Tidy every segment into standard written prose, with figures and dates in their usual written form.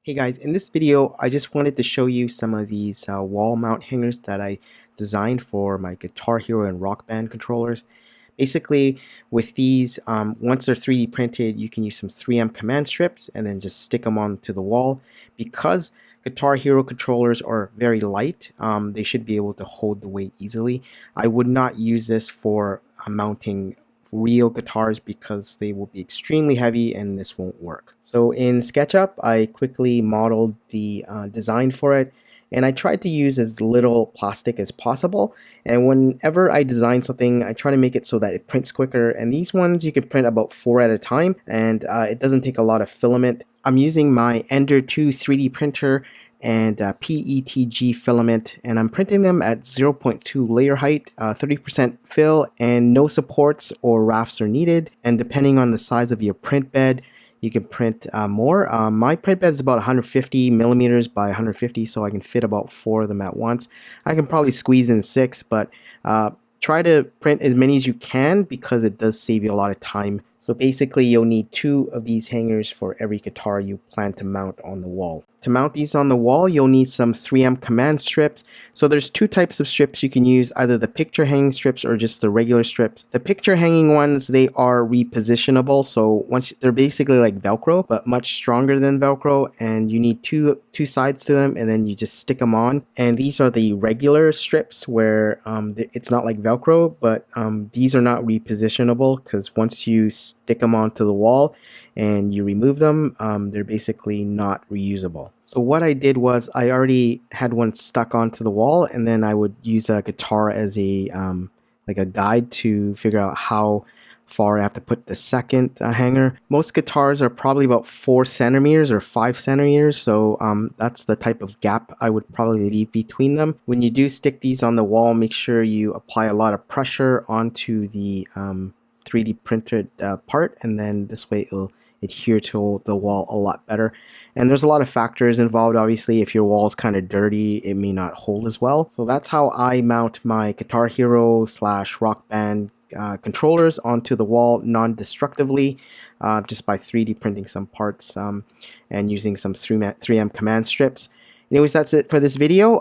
Hey guys, in this video I just wanted to show you some of these wall mount hangers that I designed for my Guitar Hero and Rock Band controllers. Basically with these, once they're 3D printed, you can use some 3M command strips and then just stick them onto the wall. Because Guitar Hero controllers are very light, they should be able to hold the weight easily. I would not use this for mounting real guitars because they will be extremely heavy and this won't work. So in SketchUp, I quickly modeled the design for it, and I tried to use as little plastic as possible. And whenever I design something, I try to make it so that it prints quicker. And these ones you can print about 4 at a time, and it doesn't take a lot of filament. I'm using my Ender 2 3D printer and PETG filament, and I'm printing them at 0.2 layer height, 30% fill, and no supports or rafts are needed. And depending on the size of your print bed, you can print more. My print bed is about 150 millimeters by 150, so I can fit about 4 of them at once. I can probably squeeze in 6, but try to print as many as you can because it does save you a lot of time. So basically you'll need 2 of these hangers for every guitar you plan to mount on the wall. To mount these on the wall, you'll need some 3M command strips. So there's 2 types of strips you can use, either the picture hanging strips or just the regular strips. The picture hanging ones, they are repositionable. So once they're basically like Velcro, but much stronger than Velcro, and you need two sides to them, and then you just stick them on. And these are the regular strips where it's not like Velcro, but these are not repositionable because once you stick them onto the wall and you remove them, they're basically not reusable. So what I did was I already had one stuck onto the wall, and then I would use a guitar as a like a guide to figure out how far I have to put the second hanger. Most guitars are probably about 4 centimeters or 5 centimeters, so that's the type of gap I would probably leave between them. When you do stick these on the wall, make sure you apply a lot of pressure onto the 3D printed part, and then this way it'll adhere to the wall a lot better. And there's a lot of factors involved. Obviously, if your wall is kind of dirty, it may not hold as well. So that's how I mount my Guitar Hero / Rock Band controllers onto the wall non-destructively, just by 3D printing some parts and using some 3M command strips. Anyways, that's it for this video.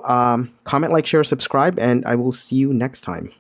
Comment, like, share, subscribe, and I will see you next time.